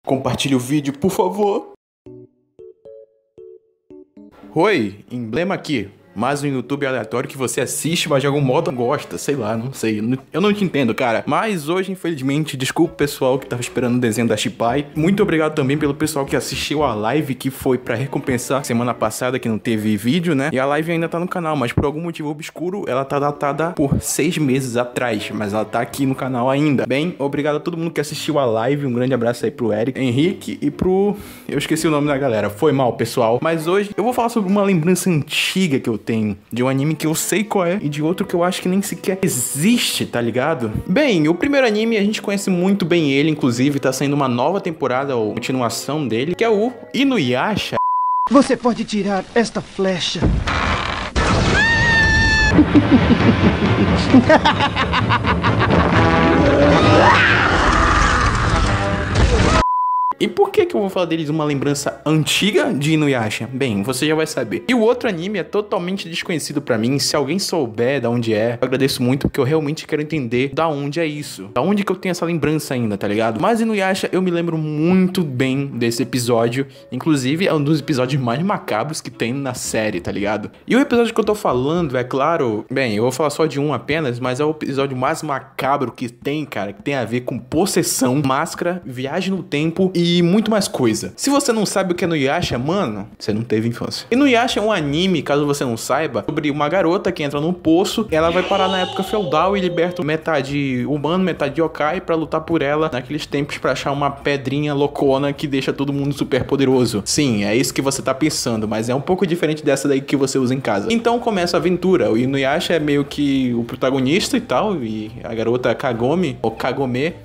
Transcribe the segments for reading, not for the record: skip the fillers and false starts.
Compartilhe o vídeo, por favor. Oi, emblema aqui. Mais um YouTube aleatório que você assiste, mas de algum modo gosta, sei lá, não sei. Eu não te entendo, cara. Mas hoje, infelizmente, desculpa o pessoal que tava esperando o desenho da Shipai. Muito obrigado também pelo pessoal que assistiu a live que foi pra recompensar semana passada, que não teve vídeo, né? E a live ainda tá no canal, mas por algum motivo obscuro, ela tá datada por 6 meses atrás. Mas ela tá aqui no canal ainda. Bem, obrigado a todo mundo que assistiu a live. Um grande abraço aí pro Eric, Henrique e pro... Eu esqueci o nome da galera. Foi mal, pessoal. Mas hoje eu vou falar sobre uma lembrança antiga que eu tenho de um anime que eu sei qual é e de outro que eu acho que nem sequer existe, tá ligado? Bem, o primeiro anime a gente conhece muito bem ele, inclusive tá saindo uma nova temporada ou continuação dele, que é o Inuyasha. Você pode tirar esta flecha. E por que eu vou falar deles uma lembrança antiga de Inuyasha? Bem, você já vai saber. E o outro anime é totalmente desconhecido pra mim. Se alguém souber da onde é, eu agradeço muito, porque eu realmente quero entender da onde é isso. Da onde que eu tenho essa lembrança ainda, tá ligado? Mas Inuyasha, eu me lembro muito bem desse episódio. Inclusive, é um dos episódios mais macabros que tem na série, tá ligado? E o episódio que eu tô falando, é claro... Bem, eu vou falar só de um apenas, mas é o episódio mais macabro que tem, cara. Que tem a ver com possessão, máscara, viagem no tempo e muito mais coisa. Se você não sabe o que é Inuyasha, mano, você não teve infância. Inuyasha é um anime, caso você não saiba, sobre uma garota que entra num poço, ela vai parar na época feudal e liberta metade humano, metade yokai pra lutar por ela naqueles tempos pra achar uma pedrinha loucona que deixa todo mundo super poderoso. Sim, é isso que você tá pensando, mas é um pouco diferente dessa daí que você usa em casa. Então começa a aventura. O Inuyasha é meio que o protagonista e tal, e a garota Kagome, ou Kagome,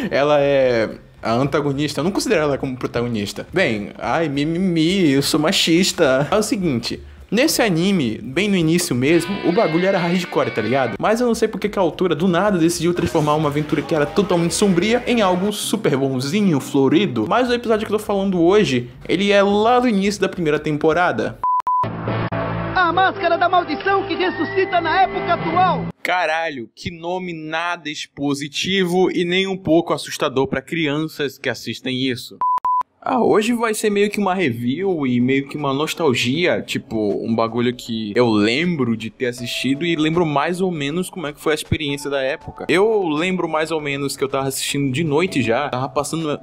ela é... a antagonista, eu não considero ela como protagonista. Bem, ai, mimimi, eu sou machista. É o seguinte, nesse anime, bem no início mesmo, o bagulho era hardcore, tá ligado? Mas eu não sei porque que a autora, do nada, decidiu transformar uma aventura que era totalmente sombria em algo super bonzinho, florido. Mas o episódio que eu tô falando hoje, ele é lá do início da primeira temporada. A máscara da maldição que ressuscita na época atual. Caralho, que nome nada expositivo e nem um pouco assustador pra crianças que assistem isso. Hoje vai ser meio que uma review e meio que uma nostalgia, tipo, um bagulho que eu lembro de ter assistido e lembro mais ou menos como é que foi a experiência da época. Eu lembro mais ou menos que eu tava assistindo de noite já, tava passando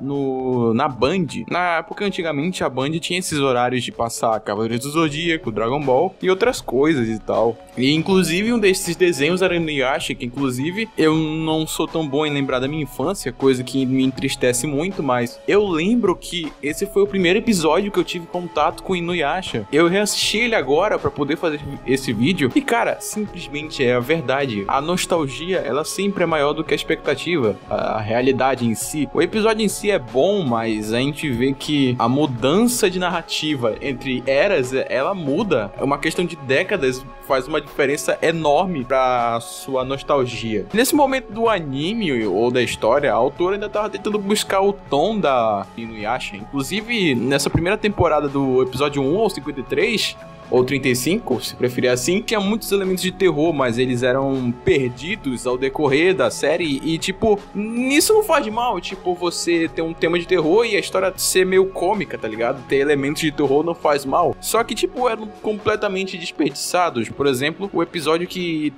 na Band. Na época, antigamente, a Band tinha esses horários de passar Cavaleiros do Zodíaco, Dragon Ball e outras coisas e tal. E, inclusive, um desses desenhos era Inuyasha, que, inclusive, eu não sou tão bom em lembrar da minha infância, coisa que me entristece muito, mas eu lembro que esse foi o primeiro episódio que eu tive contato com Inuyasha. Eu reassisti ele agora pra poder fazer esse vídeo e, cara, simplesmente é a verdade. A nostalgia, ela sempre é maior do que a expectativa, a realidade em si. O episódio em si é bom, mas a gente vê que a mudança de narrativa entre eras, ela muda. É uma questão de décadas, faz uma diferença enorme pra sua nostalgia. Nesse momento do anime ou da história, a autora ainda tava tentando buscar o tom da Inuyasha. Inclusive, nessa primeira temporada do episódio 1 ao 53, ou 35, se preferir assim, tinha muitos elementos de terror, mas eles eram perdidos ao decorrer da série e, tipo, nisso não faz mal, tipo, você ter um tema de terror e a história ser meio cômica, tá ligado? Ter elementos de terror não faz mal, só que, tipo, eram completamente desperdiçados. Por exemplo, o episódio que,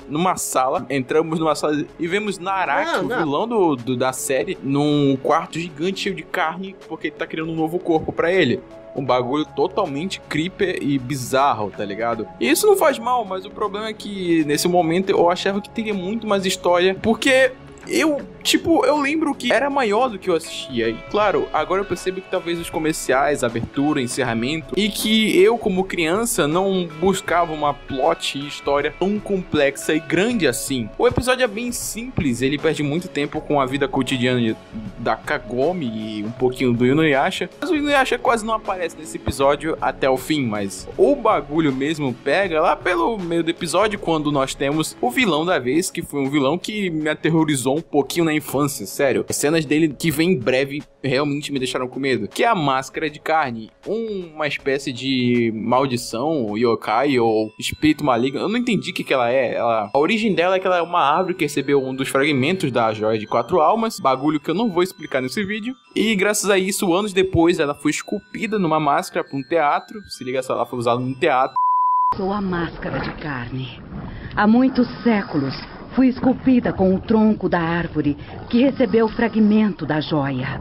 entramos numa sala e vemos Naraki, o vilão da série, num quarto gigante cheio de carne, porque ele tá criando um novo corpo pra ele. Um bagulho totalmente creepy e bizarro, tá ligado? E isso não faz mal, mas o problema é que nesse momento eu achava que teria muito mais história, porque eu lembro que era maior do que eu assistia. E claro, agora eu percebo que talvez os comerciais, abertura, encerramento, e que eu, como criança, não buscava uma plot e história tão complexa e grande assim. O episódio é bem simples, ele perde muito tempo com a vida cotidiana da Kagome e um pouquinho do Inuyasha. Mas o Inuyasha quase não aparece nesse episódio até o fim, mas o bagulho mesmo pega lá pelo meio do episódio, quando nós temos o vilão da vez, que foi um vilão que me aterrorizou um pouquinho na infância, sério. As cenas dele que vem em breve realmente me deixaram com medo. Que é a máscara de carne. Uma espécie de maldição, yokai ou espírito maligno. Eu não entendi o que ela é. A origem dela é que ela é uma árvore que recebeu um dos fragmentos da joia de 4 almas. Bagulho que eu não vou explicar nesse vídeo. E graças a isso, anos depois, ela foi esculpida numa máscara para um teatro. Se liga só, ela foi usada num teatro. Sou a máscara de carne. Há muitos séculos fui esculpida com o tronco da árvore que recebeu o fragmento da joia.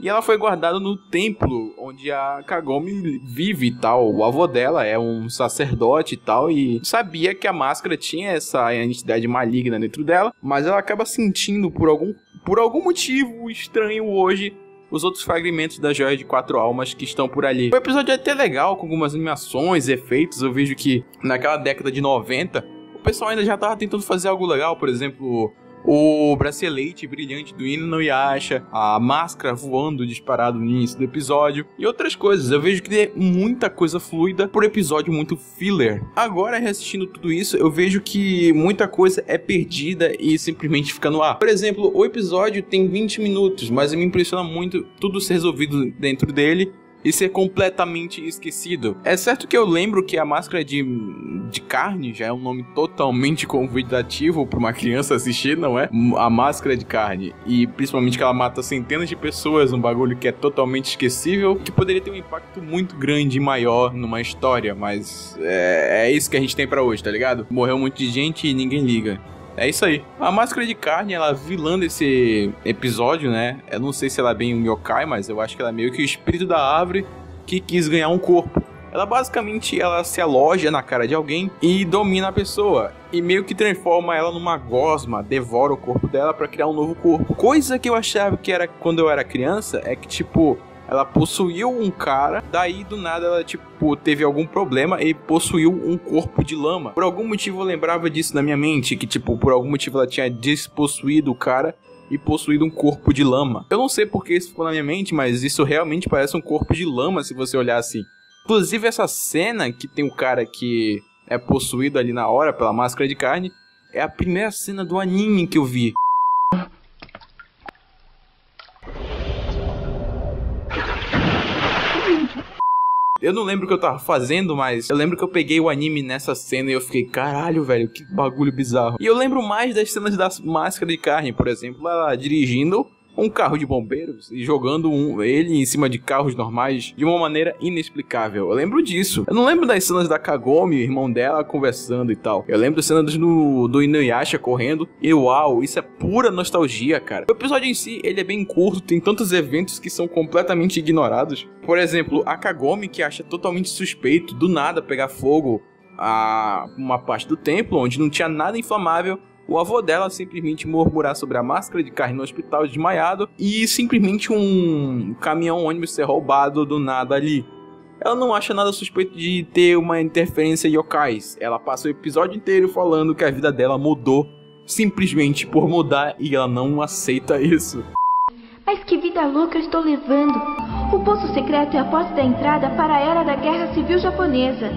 E ela foi guardada no templo onde a Kagome vive e tal. O avô dela é um sacerdote e tal, e sabia que a máscara tinha essa entidade maligna dentro dela, mas ela acaba sentindo por algum motivo estranho hoje os outros fragmentos da joia de 4 almas que estão por ali. O episódio é até legal, com algumas animações, efeitos. Eu vejo que naquela década de 90, o pessoal ainda já tava tentando fazer algo legal. Por exemplo, o bracelete brilhante do Inuyasha, a máscara voando disparado no início do episódio e outras coisas. Eu vejo que tem muita coisa fluida por episódio, muito filler. Agora, reassistindo tudo isso, eu vejo que muita coisa é perdida e simplesmente fica no ar. Por exemplo, o episódio tem 20 minutos, mas me impressiona muito tudo ser resolvido dentro dele e ser completamente esquecido. É certo que eu lembro que a máscara de carne já é um nome totalmente convidativo para uma criança assistir, não é? A máscara de carne. E principalmente que ela mata centenas de pessoas, um bagulho que é totalmente esquecível, que poderia ter um impacto muito grande e maior numa história, mas é isso que a gente tem pra hoje, tá ligado? Morreu muito de gente e ninguém liga. É isso aí. A máscara de carne, ela vilã desse episódio, né? Eu não sei se ela é bem um yokai, mas eu acho que ela é meio que o espírito da árvore que quis ganhar um corpo. Ela basicamente, ela se aloja na cara de alguém e domina a pessoa. E meio que transforma ela numa gosma, devora o corpo dela pra criar um novo corpo. Coisa que eu achava que era quando eu era criança, é que tipo, ela possuiu um cara, daí do nada ela, tipo, teve algum problema e possuiu um corpo de lama. Por algum motivo eu lembrava disso na minha mente, que tipo, por algum motivo ela tinha despossuído o cara e possuído um corpo de lama. Eu não sei porque isso ficou na minha mente, mas isso realmente parece um corpo de lama se você olhar assim. Inclusive essa cena que tem o cara que é possuído ali na hora pela máscara de carne, é a primeira cena do anime que eu vi. Eu não lembro o que eu tava fazendo, mas eu lembro que eu peguei o anime nessa cena e eu fiquei, caralho, velho, que bagulho bizarro. E eu lembro mais das cenas da máscara de carne, por exemplo, ela dirigindo um carro de bombeiros e jogando ele em cima de carros normais de uma maneira inexplicável. Eu lembro disso. Eu não lembro das cenas da Kagome, o irmão dela, conversando e tal. Eu lembro das cenas do Inuyasha correndo. E uau, isso é pura nostalgia, cara. O episódio em si, ele é bem curto, tem tantos eventos que são completamente ignorados. Por exemplo, a Kagome, que acha totalmente suspeito do nada pegar fogo a uma parte do templo onde não tinha nada inflamável. O avô dela simplesmente murmurar sobre a máscara de carne no hospital desmaiado e simplesmente um caminhão-ônibus ser roubado do nada ali. Ela não acha nada suspeito de ter uma interferência yokais. Ela passa o episódio inteiro falando que a vida dela mudou simplesmente por mudar e ela não aceita isso. Mas que vida louca eu estou levando! O poço secreto é a porta da entrada para a era da Guerra Civil Japonesa.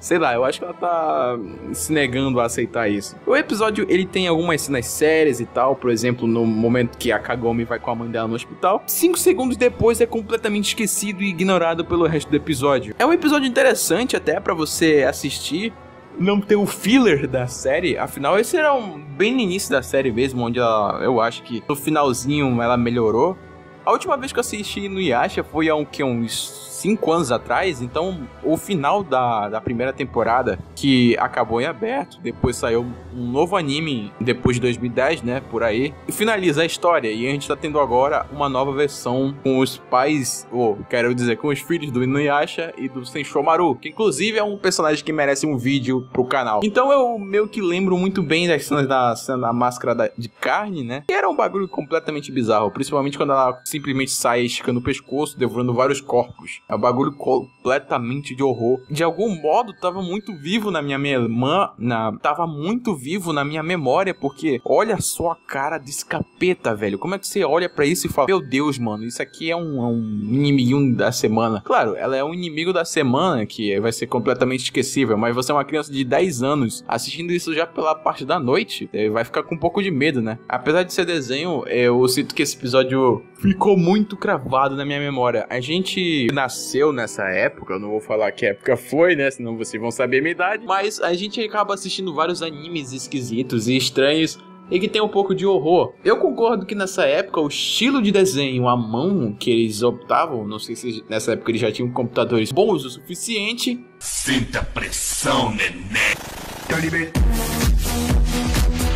Sei lá, eu acho que ela tá se negando a aceitar isso. O episódio, ele tem algumas cenas sérias e tal. Por exemplo, no momento que a Kagome vai com a mãe dela no hospital. 5 segundos depois é completamente esquecido e ignorado pelo resto do episódio. É um episódio interessante até pra você assistir. Não ter o filler da série. Afinal, esse era bem no início da série mesmo, onde eu acho que no finalzinho ela melhorou. A última vez que eu assisti no Yasha foi há uns 5 anos atrás, então o final da primeira temporada, que acabou em aberto, depois saiu um novo anime, depois de 2010, né, por aí, e finaliza a história, e a gente tá tendo agora uma nova versão com os pais, quero dizer, com os filhos do Inuyasha e do Senshomaru, que inclusive é um personagem que merece um vídeo pro canal. Então eu meio que lembro muito bem das cenas da máscara de carne, né, que era um bagulho completamente bizarro, principalmente quando ela simplesmente sai esticando o pescoço, devorando vários corpos. É um bagulho completamente de horror. De algum modo, tava muito vivo vivo na minha tava muito vivo na minha memória, porque olha só a cara desse capeta, velho. Como é que você olha pra isso e fala, meu Deus, mano, isso aqui é um inimiguinho da semana. Claro, ela é um inimigo da semana que vai ser completamente esquecível, mas você é uma criança de 10 anos assistindo isso já pela parte da noite, vai ficar com um pouco de medo, né? Apesar de ser desenho, eu sinto que esse episódio ficou muito cravado na minha memória. A gente nasceu nessa época, eu não vou falar que época foi, né? Senão vocês vão saber a minha idade. Mas a gente acaba assistindo vários animes esquisitos e estranhos e que tem um pouco de horror. Eu concordo que nessa época o estilo de desenho, a mão que eles optavam, não sei se nessa época eles já tinham computadores bons o suficiente. Sinta pressão, neném.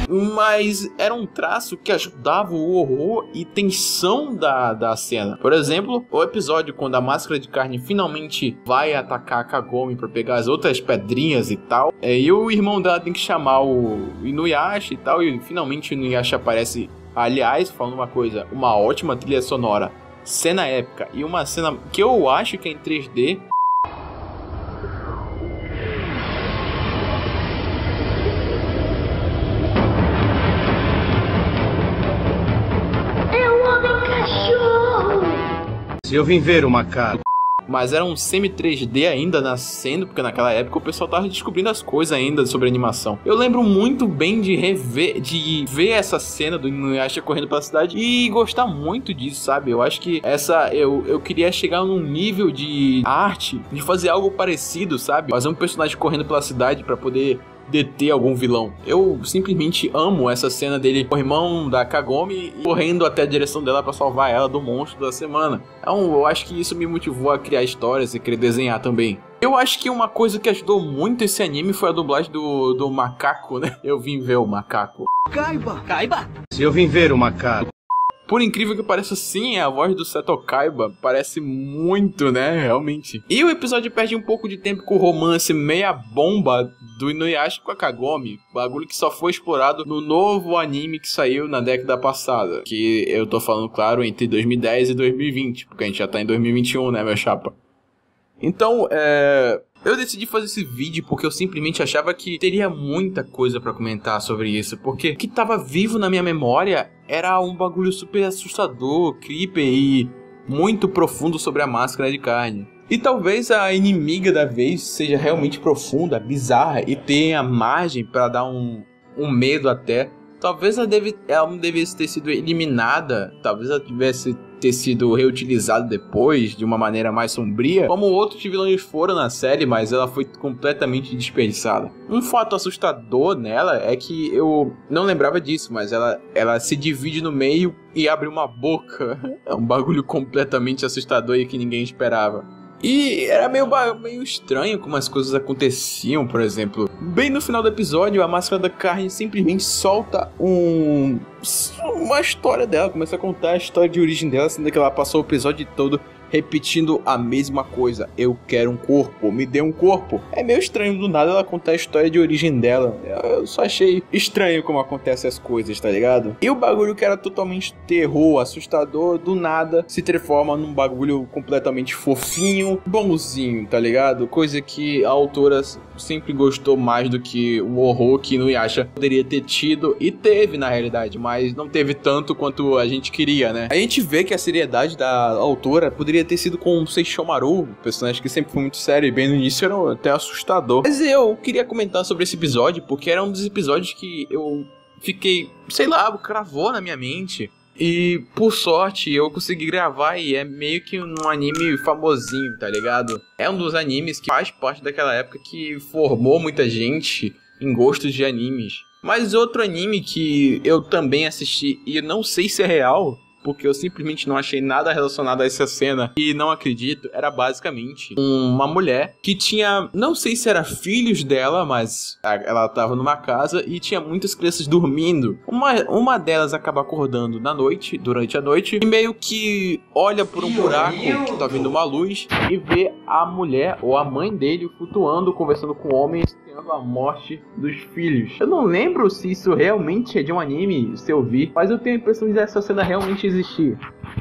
Mas era um traço que ajudava o horror e tensão da cena. Por exemplo, o episódio quando a Máscara de Carne finalmente vai atacar a Kagome para pegar as outras pedrinhas e tal, e o irmão dela tem que chamar o Inuyasha e tal, e finalmente o Inuyasha aparece. Aliás, falando uma coisa, uma ótima trilha sonora, cena épica e uma cena que eu acho que é em 3D. Eu vim ver o macaco. Mas era um semi-3D ainda nascendo, porque naquela época o pessoal tava descobrindo as coisas ainda sobre animação. Eu lembro muito bem de ver essa cena do Inuyasha correndo pela cidade e gostar muito disso, sabe? Eu acho que eu queria chegar num nível de arte, de fazer algo parecido, sabe? Fazer um personagem correndo pela cidade pra poder deter algum vilão. Eu simplesmente amo essa cena dele, o irmão da Kagome, correndo até a direção dela pra salvar ela do monstro da semana. Então eu acho que isso me motivou a criar histórias e querer desenhar também. Eu acho que uma coisa que ajudou muito esse anime foi a dublagem do macaco, né? Eu vim ver o macaco. Kaiba! Eu vim ver o macaco. Por incrível que pareça, sim, a voz do Seto Kaiba parece muito, né, realmente. E o episódio perde um pouco de tempo com o romance meia bomba do Inuyasha com a Kagome, bagulho que só foi explorado no novo anime que saiu na década passada, que eu tô falando, claro, entre 2010 e 2020, porque a gente já tá em 2021, né, meu chapa? Então, eu decidi fazer esse vídeo porque eu simplesmente achava que teria muita coisa pra comentar sobre isso, porque o que tava vivo na minha memória era um bagulho super assustador, creepy e muito profundo sobre a Máscara de Carne. E talvez a inimiga da vez seja realmente profunda, bizarra e tenha margem pra dar um medo até. Talvez ela não devesse ter sido eliminada, talvez ela tivesse ter sido reutilizada depois de uma maneira mais sombria, como outros vilões foram na série, mas ela foi completamente desperdiçada. Um fato assustador nela é que eu não lembrava disso, mas ela se divide no meio e abre uma boca. É um bagulho completamente assustador e que ninguém esperava. E era meio estranho como as coisas aconteciam, por exemplo. Bem no final do episódio, a Máscara da Carne simplesmente solta uma história dela. Começa a contar a história de origem dela, sendo que ela passou o episódio todo repetindo a mesma coisa. Eu quero um corpo, me dê um corpo. É meio estranho do nada ela contar a história de origem dela. Eu só achei estranho como acontecem as coisas, tá ligado? E o bagulho que era totalmente terror, assustador, do nada se transforma num bagulho completamente fofinho, bonzinho, tá ligado? Coisa que a autora sempre gostou mais do que o horror que Inuyasha poderia ter tido, e teve na realidade, mas não teve tanto quanto a gente queria, né? A gente vê que a seriedade da autora poderia ter sido com o Seishomaru, um personagem que sempre foi muito sério e bem no início era até assustador. Mas eu queria comentar sobre esse episódio porque era um dos episódios que eu fiquei, sei lá, cravou na minha mente. E por sorte eu consegui gravar e é meio que um anime famosinho, tá ligado? É um dos animes que faz parte daquela época que formou muita gente em gostos de animes. Mas outro anime que eu também assisti e não sei se é real, porque eu simplesmente não achei nada relacionado a essa cena e não acredito, era basicamente uma mulher que tinha, não sei se era filhos dela, mas ela tava numa casa e tinha muitas crianças dormindo. Uma delas acaba acordando durante a noite, e meio que olha por um buraco que tá vindo uma luz e vê a mulher ou a mãe dele flutuando, conversando com homens, negociando a morte dos filhos. Eu não lembro se isso realmente é de um anime, se eu vi, mas eu tenho a impressão de essa cena realmente existir.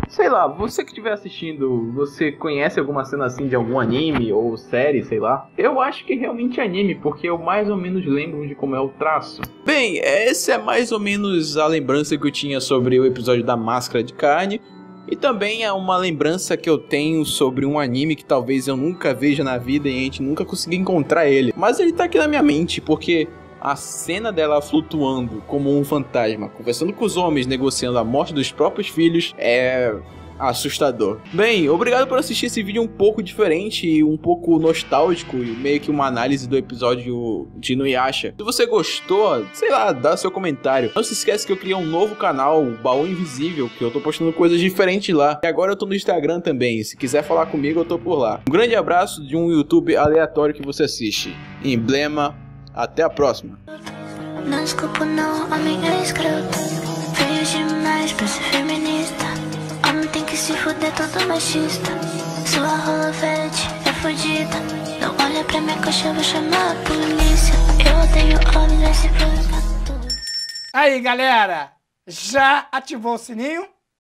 Sei lá, você que estiver assistindo, você conhece alguma cena assim de algum anime ou série, sei lá? Eu acho que realmente é anime, porque eu mais ou menos lembro de como é o traço. Bem, essa é mais ou menos a lembrança que eu tinha sobre o episódio da Máscara de Carne. E também é uma lembrança que eu tenho sobre um anime que talvez eu nunca veja na vida e a gente nunca consiga encontrar ele. Mas ele tá aqui na minha mente, porque a cena dela flutuando como um fantasma, conversando com os homens, negociando a morte dos próprios filhos, é assustador. Bem, obrigado por assistir esse vídeo um pouco diferente e um pouco nostálgico e meio que uma análise do episódio de Inuyasha. Se você gostou, sei lá, dá seu comentário. Não se esquece que eu criei um novo canal, o Baú Invisível, que eu tô postando coisas diferentes lá. E agora eu tô no Instagram também, se quiser falar comigo eu tô por lá. Um grande abraço de um YouTube aleatório que você assiste. Emblema, até a próxima. Não desculpo não, homem é escroto. Veio demais pra ser feminista. Homem tem que se fuder, todo machista. Sua rola verde é fodida. Não olha pra minha coxa, eu vou chamar a polícia. Eu odeio homem, vai se provar tudo. Aí, galera, já ativou o sininho?